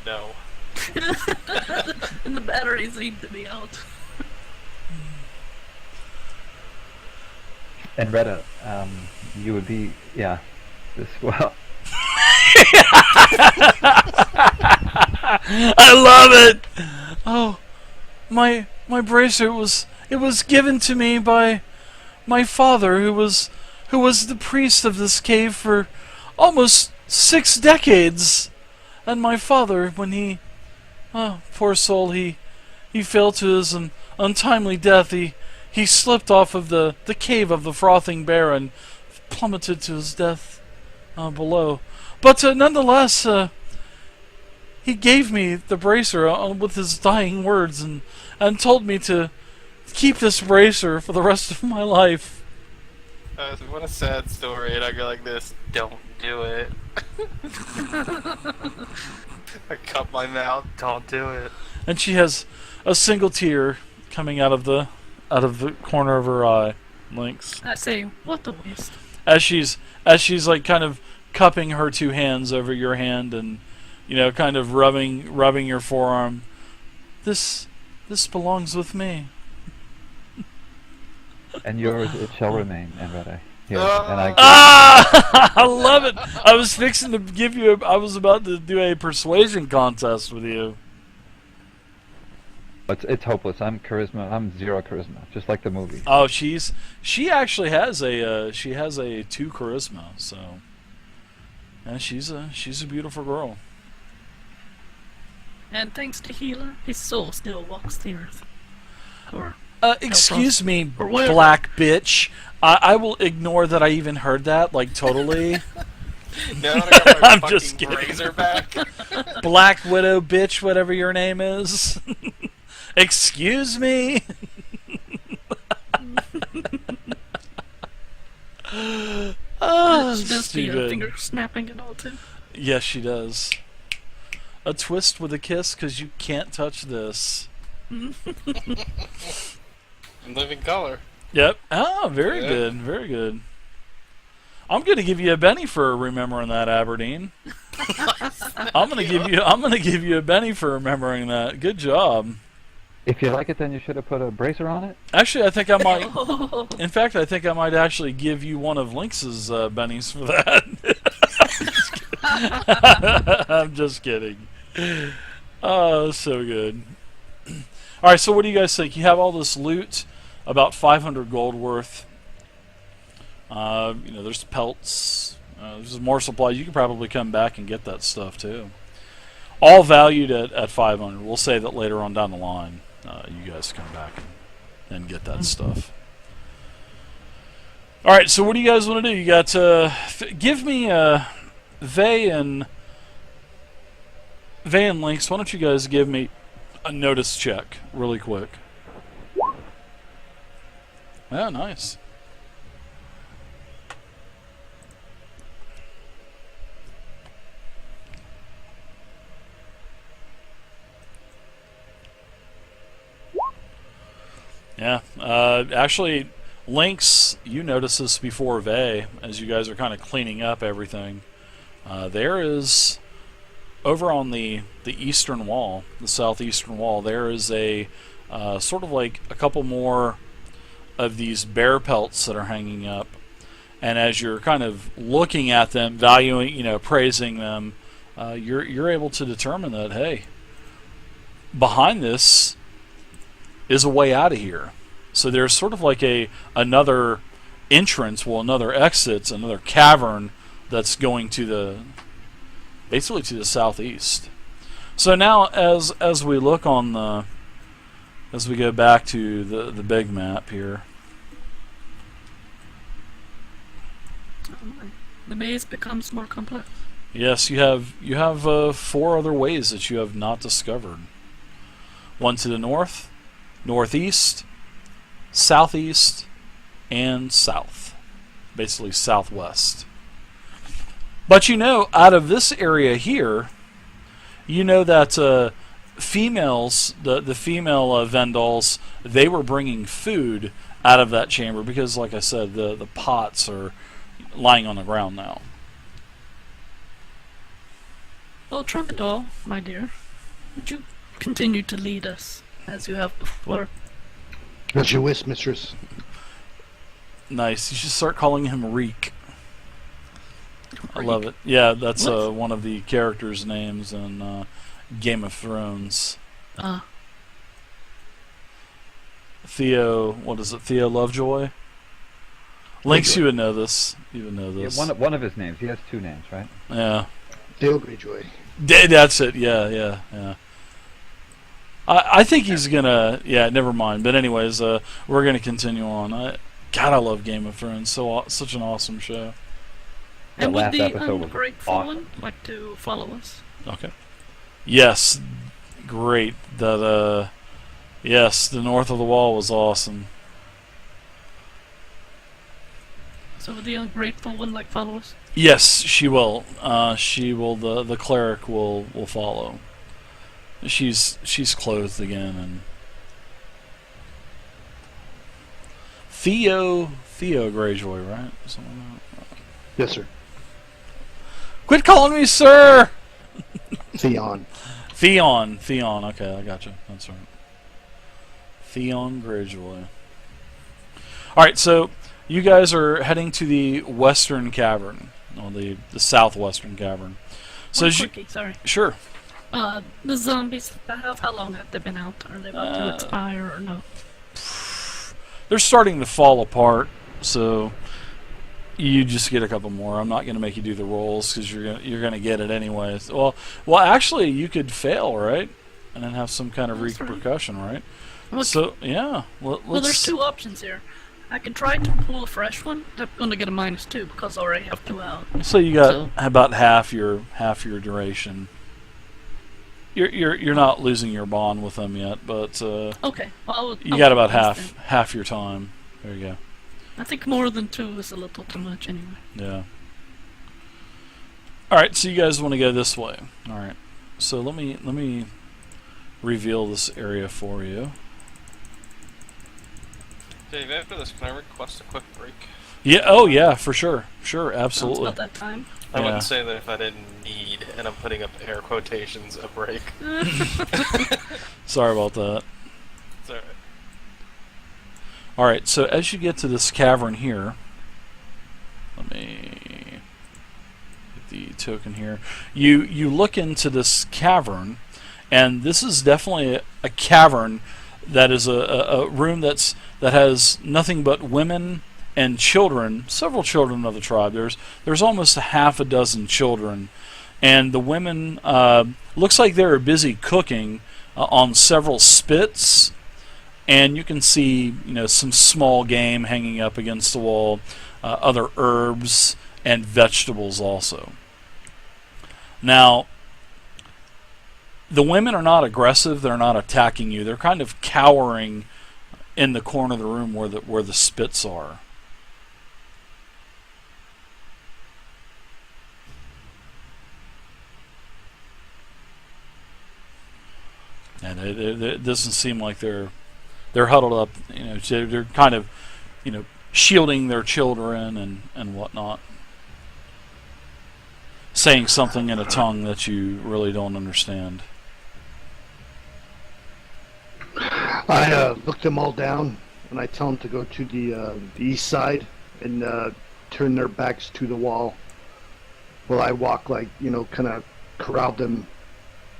No. And the batteries seem to be out. Inreda, you would be, yeah, this, well, I love it. Oh, my bracer was given to me by my father, who was the priest of this cave for almost 6 decades. And my father, when oh, poor soul, he fell to his untimely death. He slipped off of the cave of the Frothing bear and plummeted to his death below. But nonetheless, he gave me the bracer with his dying words and told me to keep this bracer for the rest of my life. What a sad story, and I go like this. Don't do it. I cup my mouth. Don't do it. And she has a single tear coming out of the corner of her eye. Lynx. I say, what a waste. As she's like kind of cupping her two hands over your hand and kind of rubbing your forearm. This belongs with me. and yours it shall remain, Inreda. Here, and I love it. I was fixing to give you. I was about to do a persuasion contest with you. it's hopeless. I'm charisma. I'm zero charisma, just like the movie. Oh, she actually has a 2 charisma. So, and she's a beautiful girl. And thanks to Healer, his soul still walks the earth. Or Excuse me, or whatever. black bitch. I will ignore that I even heard that, like, totally. Now that I got my I'm fucking just kidding. razor back. Black Widow bitch, whatever your name is. Excuse me? Oh, she does the stupid. finger snapping and all too. Yes, she does. A twist with a kiss, because you can't touch this. In living color. Yep. Oh, very Yeah. good. Very good. I'm gonna give you a Benny for remembering that, Aberdeen. I'm gonna give you a Benny for remembering that. Good job. If you like it, then you should have put a bracer on it. Actually, I think I might. In fact, I think I might actually give you one of Lynx's bennies for that. I'm just kidding. Oh, so good. All right, so what do you guys think? You have all this loot, about 500 gold worth. There's pelts. There's more supplies. You could probably come back and get that stuff too. All valued at 500. We'll say that later on down the line, you guys come back and get that stuff. All right, so what do you guys want to do? You got give me Vey and Lynx. Why don't you guys give me a notice check really quick? Yeah, nice. Yeah, actually, Lynx, you notice this before Vey, as you guys are kind of cleaning up everything. There is, over on the eastern wall, the southeastern wall, there is a sort of like a couple more of these bear pelts that are hanging up. And as you're kind of looking at them, valuing, praising them, you're able to determine that, hey, behind this is a way out of here. So there's sort of like another entrance, another exit, another cavern that's going to basically to the southeast. So now as we look on as we go back to the big map here. The maze becomes more complex. Yes, you have 4 other ways that you have not discovered. One to the north, northeast, southeast, and south. Basically southwest. But out of this area here, that females, the female Vendahls, they were bringing food out of that chamber because, like I said, the pots are lying on the ground now. Well, Trumpedoll, my dear, would you continue to lead us as you have before? As you wish, mistress. Nice. You should start calling him Reek. I love it. Yeah, that's What? one of the characters' names in Game of Thrones. Theo, what is it? Theo Lovejoy? Lynx, you would know this. You would know Yeah, this. one of his names. He has two names, right? Yeah. Dale Greyjoy. That's it. Yeah. I think he's gonna. Yeah, never mind. But anyways, we're gonna continue on. God, I love Game of Thrones. Such an awesome show. And That would last the episode was ungrateful awesome. one like to follow us? Okay. Yes, great. That yes, the North of the Wall was awesome. So would the ungrateful one like follow us? Yes, she will. She will. The cleric will follow. She's clothed again and Theo Greyjoy, right? Something like that. Yes, sir. Quit calling me sir. Theon. Theon. Okay, I got you. That's right. Theon Greyjoy. All right, so you guys are heading to the Western Cavern, or the Southwestern Cavern. So One as you, quickie, sorry. sure. The zombies, how long have they been out? Are they about to expire or no? They're starting to fall apart, so you just get a couple more. I'm not going to make you do the rolls because you're gonna get it anyways. Well, actually, you could fail, right, and then have some kind of That's right. repercussion, right? Well, So yeah, well, there's two options here. I can try to pull a fresh one. I'm gonna get a -2 because I already have 2 out. So you got So- about half your duration. You're not losing your bond with them yet, but Okay. Well, you got about pass then. half your time. There you go. I think more than 2 is a little too much anyway. Yeah. All right, so you guys want to go this way. All right. So let me reveal this area for you. Dave, after this, can I request a quick break? Yeah. Oh yeah, for sure. Sure, Sounds absolutely. about that time. I Yeah. wouldn't say that if I didn't need, and I'm putting up air quotations, a break. Sorry about that. It's alright. All right. So as you get to this cavern here, let me get the token here. You look into this cavern, and this is definitely a cavern that is a room that has nothing but women and children, several children of the tribe. There's almost a half a dozen children, and the women looks like they're busy cooking on several spits, and you can see some small game hanging up against the wall, other herbs and vegetables also. Now, the women are not aggressive. They're not attacking you. They're kind of cowering in the corner of the room where the spits are. And it doesn't seem like they're huddled up. They're kind of shielding their children and whatnot, saying something in a tongue that you really don't understand. I look them all down, and I tell them to go to the east side and turn their backs to the wall. While I walk, kind of corral them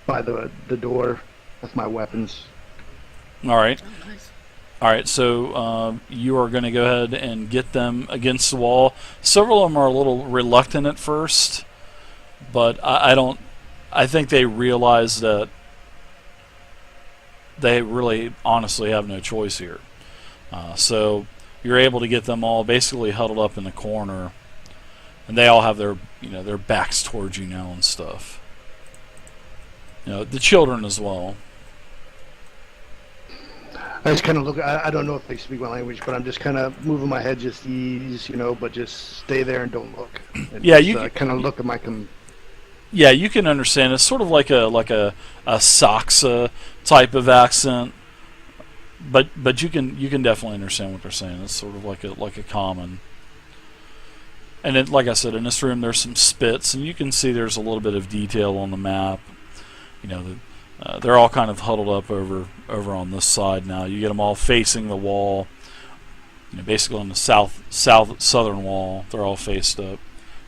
by the door with my weapons. All right. Oh, nice. All right, so you are going to go ahead and get them against the wall. Several of them are a little reluctant at first, but I think they realize that they really honestly have no choice here. So you're able to get them all basically huddled up in the corner, and they all have their backs towards you now and stuff. The children as well. I just kind of look. I don't know if they speak my language, but I'm just kind of moving my head, just ease, but just stay there and don't look. And Yeah, just, you kind of look at my. Yeah, you can understand. It's sort of like a Saxa type of accent, but you can definitely understand what they're saying. It's sort of like a common. And then, like I said, in this room there's some spits, and you can see there's a little bit of detail on the map. You know, they're all kind of huddled up over on this side now. You get them all facing the wall. You know, basically on the southern wall, they're all faced up.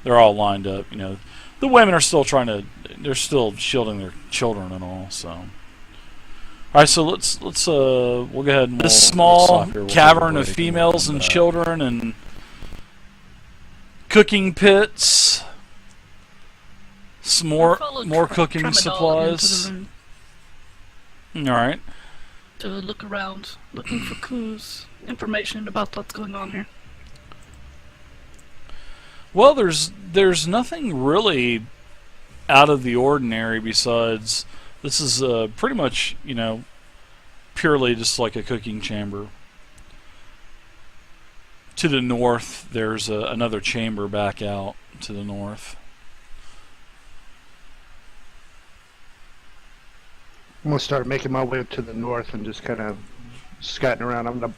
They're all lined up. You know, the women are still they're still shielding their children and all. So, all right, so let's we'll go ahead and this small cavern of females and children and cooking pits, some more cooking Tramadol supplies. into the room All right. to look around, looking for clues, information about what's going on here. Well, there's nothing really out of the ordinary besides this is pretty much, you know, purely just like a cooking chamber. To the north, there's another chamber back out to the north. I'm gonna start making my way to the north and just kind of scatting around. I'm gonna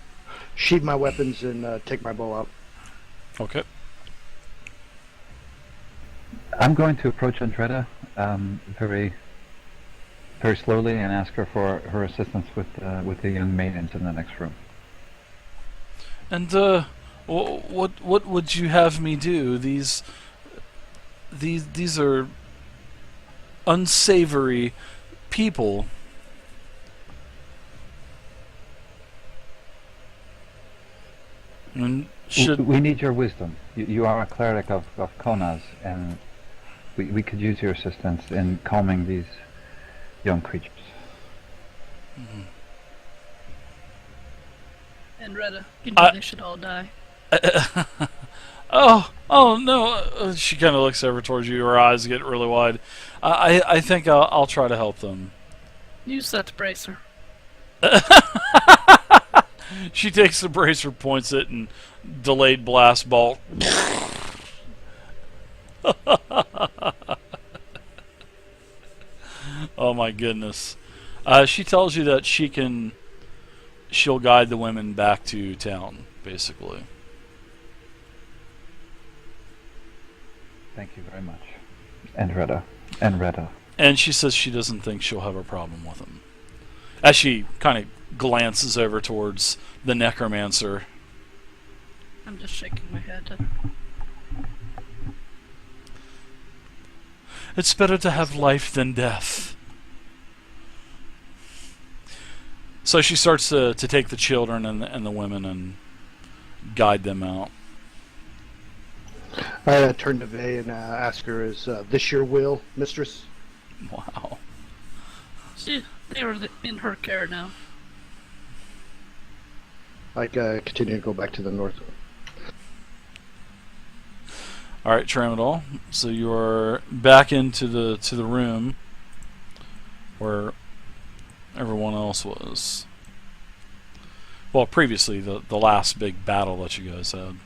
sheath my weapons and take my bow out. Okay. I'm going to approach Inreda very, very slowly and ask her for her assistance with the young maidens in the next room. And what would you have me do? These are unsavory people. And We need your wisdom. You are a cleric of Konas, and we could use your assistance in calming these young creatures. And Retta, you know they should all die. oh no! She kind of looks over towards you. Her eyes get really wide. I think I'll try to help them. Use that to brace her. She takes the bracer, points it, and delayed blast bolt. Oh my goodness! She tells you that she'll guide the women back to town, basically. Thank you very much, Inreda. And she says she doesn't think she'll have a problem with them. As she kind of glances over towards the necromancer. I'm just shaking my head. It's better to have life than death. So she starts to take the children and the women and guide them out. I turn to Vay and ask her, "Is this your will, mistress?" Wow. They are in her care now. I continue to go back to the north. All right, Tramadol. So you are back into the room where everyone else was. Well, previously the last big battle that you guys had.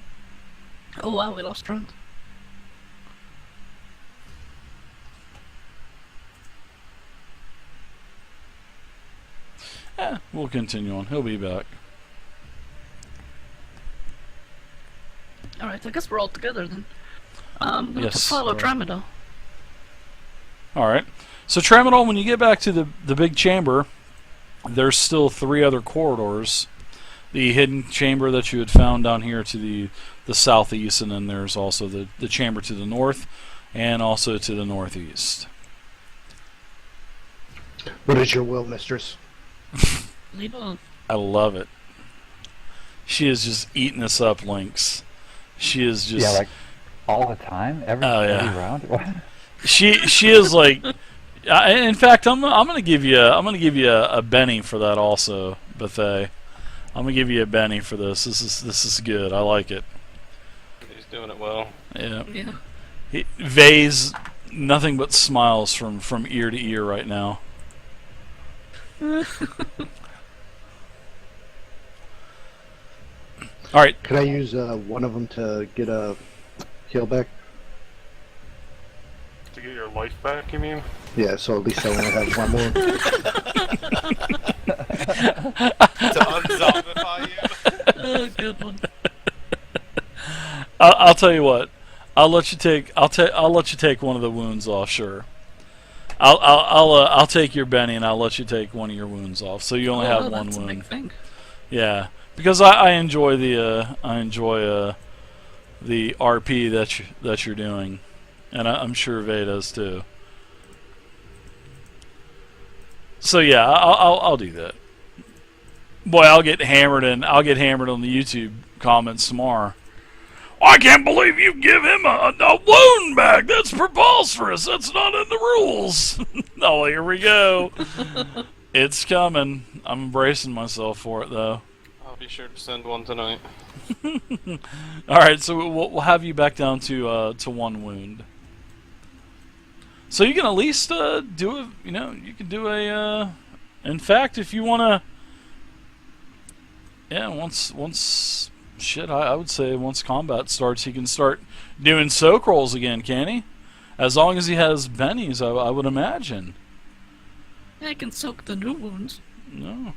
Oh wow, we lost Trent. We'll continue on. He'll be back. Alright, I guess we're all together then. We'll Yes, follow alright. Tramadol. All right. So Tramadol, when you get back to the big chamber, there's still 3 other corridors. The hidden chamber that you had found down here to the southeast, and then there's also the chamber to the north, and also to the northeast. What is your will, mistress? Lead on. I love it. She is just eating us up, Lynx. She is just like all the time, every round. What? she is like. In fact, I'm gonna give you a Benny for that also, Bethay. I'm gonna give you a Benny for this. This is good. I like it. He's doing it well. Yeah. Yeah. Vay's nothing but smiles from ear to ear right now. All right. Could I use one of them to get a heal back? To get your life back, you mean? Yeah, so at least I only have one more. To unzombify you? Oh, good one. I'll tell you what. I'll let you take. I'll let you take one of the wounds off. Sure. I'll take your Benny and I'll let you take one of your wounds off. So you only have one that's wound. a big thing. Yeah, because I enjoy the the RP that you're doing, and I'm sure Vay does too. So yeah, I'll do that. Boy, I'll get hammered on the YouTube comments tomorrow. I can't believe you give him a wound back. That's preposterous. That's not in the rules. Oh, here we go. It's coming. I'm bracing myself for it, though. I'll be sure to send one tonight. All right, so we'll have you back down to one wound. So you can at least do a, you can do a. In fact, if you wanna, yeah, once shit, I would say once combat starts, he can start doing soak rolls again, can he? As long as he has bennies, I would imagine. Yeah, I can soak the new wounds. No.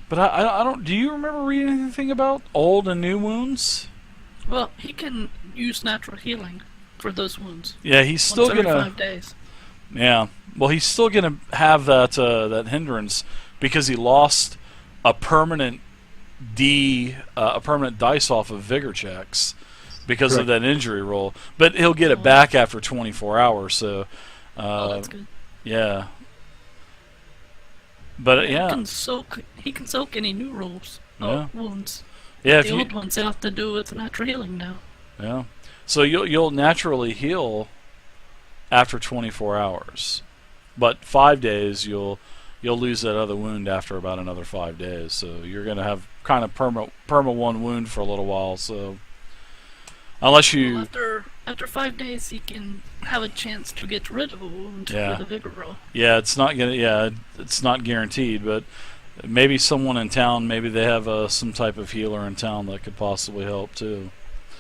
But I don't. Do you remember reading anything about old and new wounds? Well, he can use natural healing for those wounds. Yeah, he's still once every gonna. 5 days. Yeah. Well, he's still gonna have that that hindrance because he lost a permanent a permanent dice off of vigor checks because of that injury roll. But he'll get it back after 24 hours. So. That's good. Yeah. But yeah. He can soak any new rolls. Wounds. Yeah. The old ones have to do with natural healing now. Yeah. So you'll naturally heal after 24 hours, but 5 days you'll lose that other wound after about another 5 days. So you're gonna have kind of perma one wound for a little while. So unless you after 5 days, he can have a chance to get rid of a wound with a vigor roll. Yeah, it's not guaranteed, but maybe someone in town, maybe they have some type of healer in town that could possibly help too.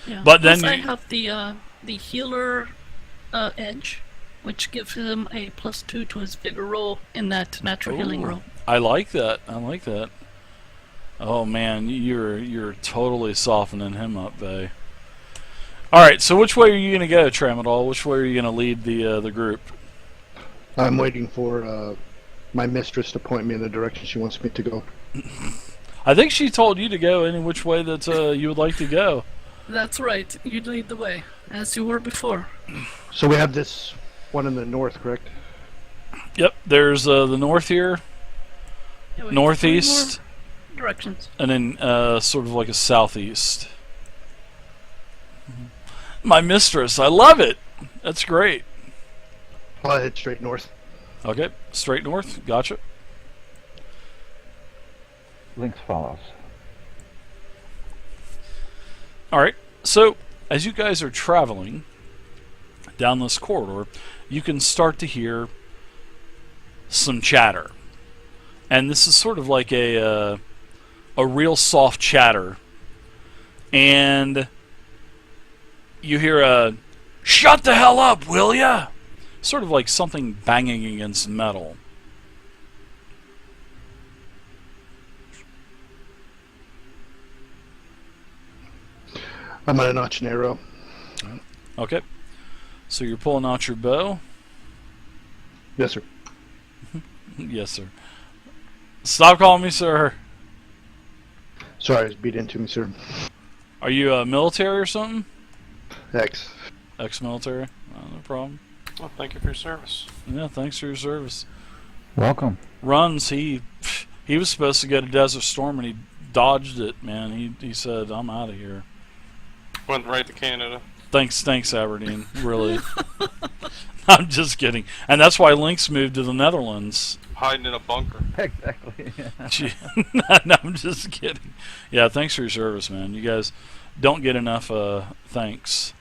Yeah. But then I have the healer edge, which gives him a +2 to his vigor roll in that natural healing roll. I like that. Oh man, you're totally softening him up, Vay. All right, so which way are you gonna go, Tramadol? Which way are you gonna lead the group? I'm waiting for my mistress to point me in the direction she wants me to go. I think she told you to go any which way that you would like to go. That's right. You lead the way, as you were before. So we have this one in the north, correct? Yep, there's the north here, Yeah, northeast, directions. and then sort of like a southeast. My mistress, I love it. That's great. I'll head straight north. Okay, straight north. Gotcha. Lynx follows. All right. So as you guys are traveling down this corridor, you can start to hear some chatter, and this is sort of like a real soft chatter, and you hear a "Shut the hell up, will ya?" Sort of like something banging against metal. I'm gonna notch an arrow. Okay. So you're pulling out your bow? Yes, sir. Yes, sir. Stop calling me sir. Sorry, I was beat into me, sir. Are you military or something? Ex-military? No problem. Well, thank you for your service. Yeah, thanks for your service. Welcome. Runs, he was supposed to go to Desert Storm and he dodged it, man. He said, I'm out of here. Went right to Canada. Thanks, Aberdeen. Really. I'm just kidding. And that's why Lynx moved to the Netherlands. Hiding in a bunker. Exactly. No, I'm just kidding. Yeah, thanks for your service, man. You guys don't get enough thanks.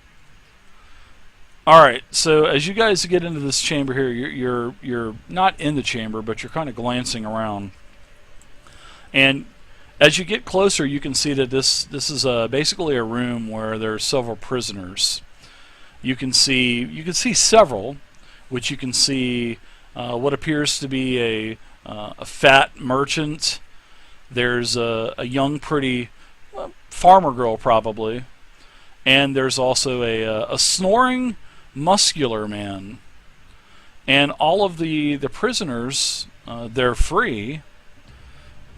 All right, so as you guys get into this chamber here, you're not in the chamber, but you're kind of glancing around. And as you get closer, you can see that this is basically a room where there are several prisoners. You can see several, which you can see what appears to be a fat merchant. There's a young, pretty farmer girl probably, and there's also a snoring, muscular man. And all of the prisoners, they're free,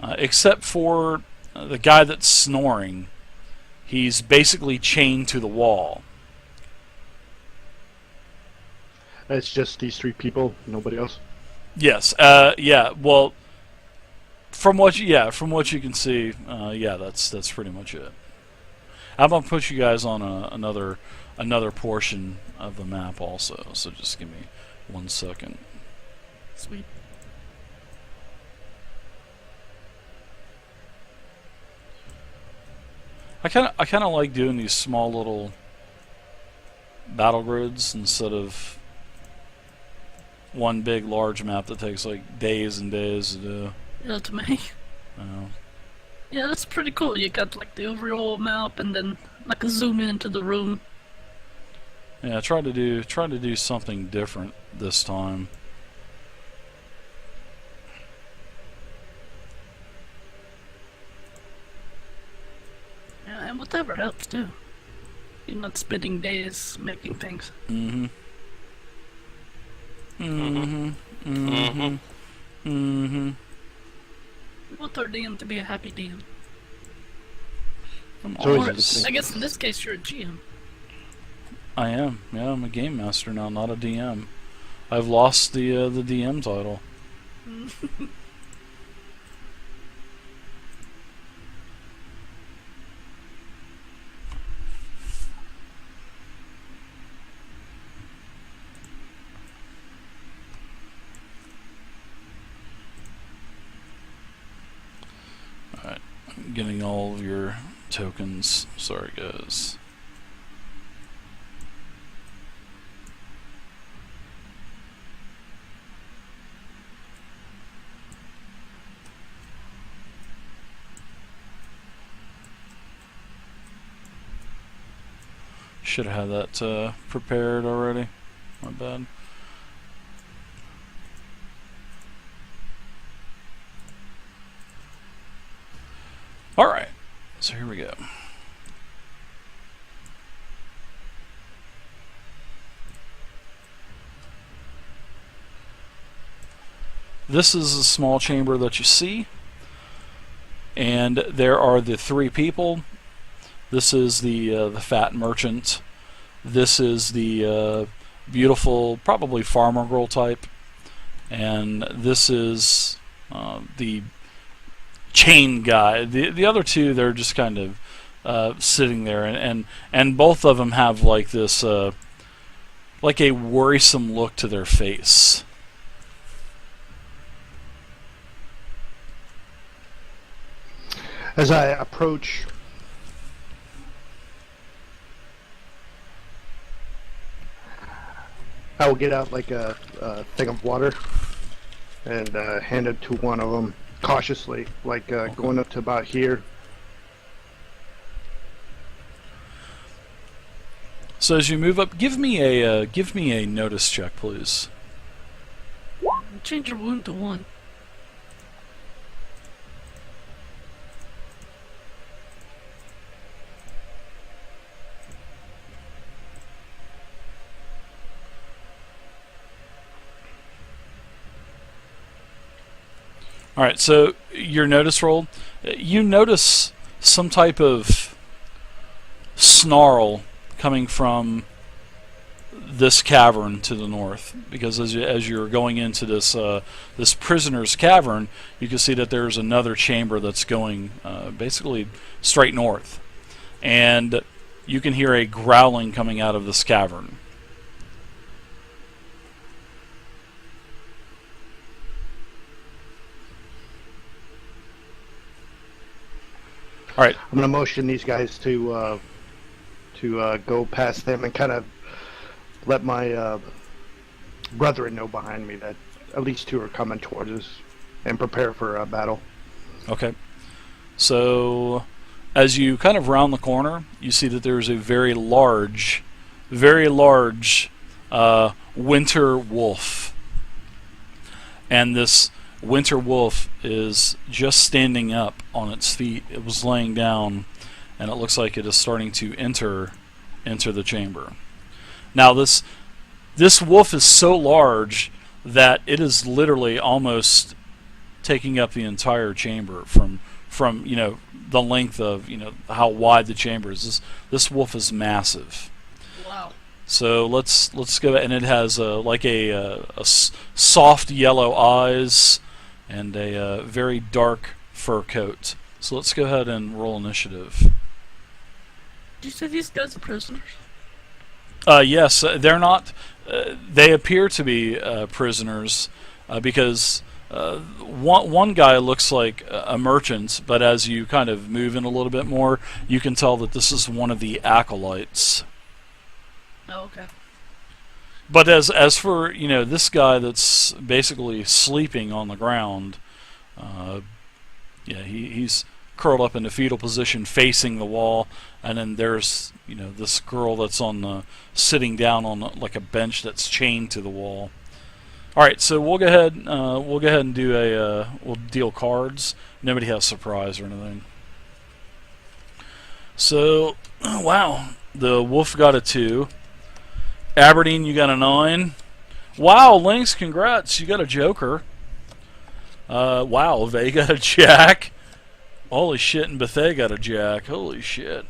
except for the guy that's snoring. He's basically chained to the wall. It's just these 3 people, nobody else. Yes. Yeah. Well, from what you can see, yeah, that's pretty much it. I'm gonna put you guys on another portion of the map also. So just give me 1 second. Sweet. I kind of like doing these small little battle grids instead of one big large map that takes like days and days to do. Yeah, to me. Yeah, that's pretty cool. You got like the overall map and then like a zoom in into the room. Yeah, I tried to do something different this time. Yeah, and whatever helps too. You're not spending days making things. Mm-hmm. Mm-hmm. Mm-hmm. Mm-hmm. You want our DM to be a happy DM. I'm So Or, is I guess in this case you're a GM. I am. Yeah, I'm a game master now, not a DM. I've lost the DM title. Alright, I'm getting all of your tokens. Sorry, guys. Should have had that prepared already. My bad. Alright, so here we go. This is a small chamber that you see, and there are the 3 people. This is the fat merchant. This is the beautiful, probably farmer girl type, and this is the chain guy. The other 2, they're just kind of sitting there, and both of them have like this like a worrisome look to their face. As I approach, I will get out like a thing of water and hand it to one of them cautiously, like going up to about here. So as you move up, give me a notice check, please. Change your wound to 1. Alright, so your notice roll, you notice some type of snarl coming from this cavern to the north, because as you're going into this this prisoner's cavern, you can see that there's another chamber that's going basically straight north, and you can hear a growling coming out of this cavern. All right. I'm gonna motion these guys to go past them and kind of let my brethren know behind me that at least 2 are coming towards us, and prepare for a battle. Okay. So as you kind of round the corner, you see that there's a very large winter wolf, and this winter wolf is just standing up on its feet. It was laying down, and it looks like it is starting to enter enter the chamber. Now this wolf is so large that it is literally almost taking up the entire chamber from the length of how wide the chamber is. This wolf is massive. Wow. So let's go, and it has soft yellow eyes and a very dark fur coat. So let's go ahead and roll initiative. Did you say these guys are prisoners? Yes, they're not. They appear to be prisoners because one guy looks like a merchant, but as you kind of move in a little bit more, you can tell that this is one of the acolytes. Oh, okay. But as for this guy that's basically sleeping on the ground, he's curled up in a fetal position facing the wall, and then there's this girl that's sitting down on like a bench that's chained to the wall. All right, so we'll go ahead and do we'll deal cards. Nobody has surprise or anything. So wow, the wolf got a 2. Aberdeen, you got a 9. Wow, Lynx, congrats, you got a joker. Wow, Vey got a jack. Holy shit, and Bethay got a jack. Holy shit.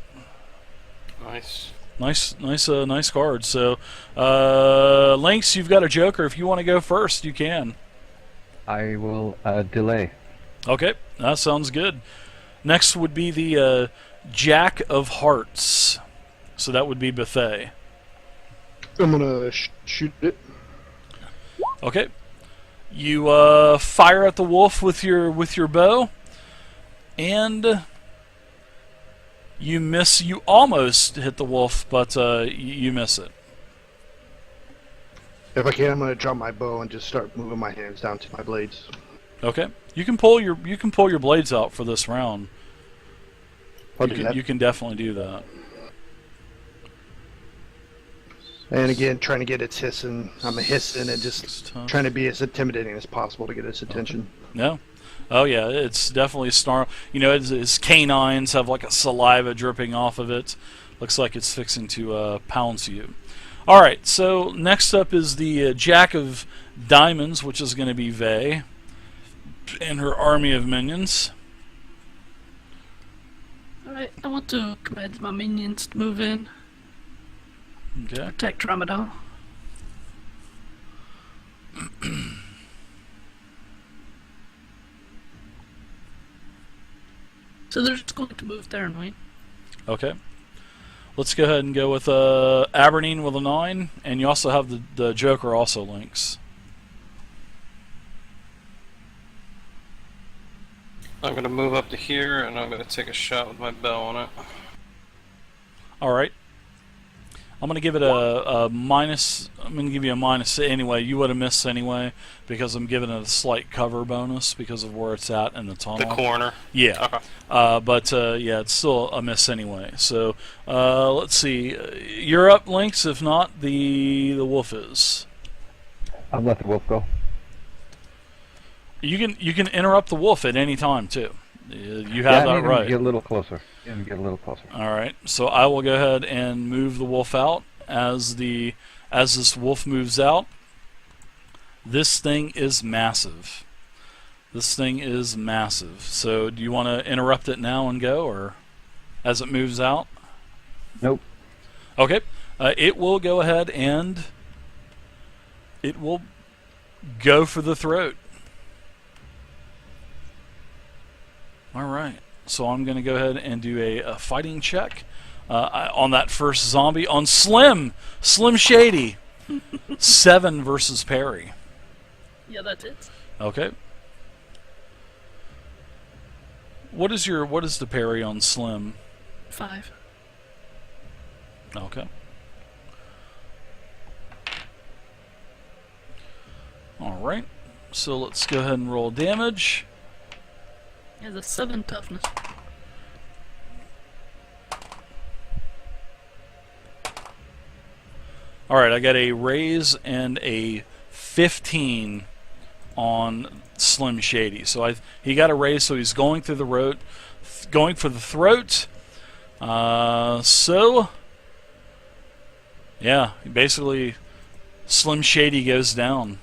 Nice. Nice card. So, Lynx, you've got a joker. If you want to go first, you can. I will delay. Okay, that sounds good. Next would be the Jack of Hearts. So that would be Bethay. I'm gonna shoot it. Okay. You fire at the wolf with your bow, and you miss. You almost hit the wolf, but you miss it. If I can, I'm gonna drop my bow and just start moving my hands down to my blades. Okay. You can pull your blades out for this round. You can definitely do that. And again, trying to get its hissing. I'm hissing and just trying to be as intimidating as possible to get its attention. No. Oh yeah, it's definitely snarl. Its canines have like a saliva dripping off of it. Looks like it's fixing to pounce you. All right. So next up is the Jack of Diamonds, which is going to be Vey and her army of minions. Alright, I want to command my minions to move in. Okay. Protect Ramadan. So they're just going to move there and wait. Okay. Let's go ahead and go with Aberdeen with a 9, and you also have the Joker also links. I'm going to move up to here, and I'm going to take a shot with my bow on it. All right. I'm going to give it a minus. I'm going to give you a minus anyway. You would have missed anyway because I'm giving it a slight cover bonus because of where it's at in the tunnel. The corner? Yeah. Okay. But yeah, it's still a miss anyway. So let's see. You're up, Lynx. If not, the wolf is. I'll let the wolf go. You can interrupt the wolf at any time too. You have that right. Get a little closer. Get a little closer. All right. So I will go ahead and move the wolf out as this wolf moves out. This thing is massive. This thing is massive. So do you want to interrupt it now and go, or as it moves out? Nope. Okay. It will go ahead and it will go for the throat. All right. So I'm going to go ahead and do a fighting check on that first zombie on Slim Shady. 7 versus parry. Yeah, that's it. Okay. What is the parry on Slim? 5. Okay. All right. So let's go ahead and roll damage. He has a 7 toughness. Alright, I got a raise and a 15 on Slim Shady. So he got a raise, so he's going through the going for the throat. So Yeah, basically, Slim Shady goes down.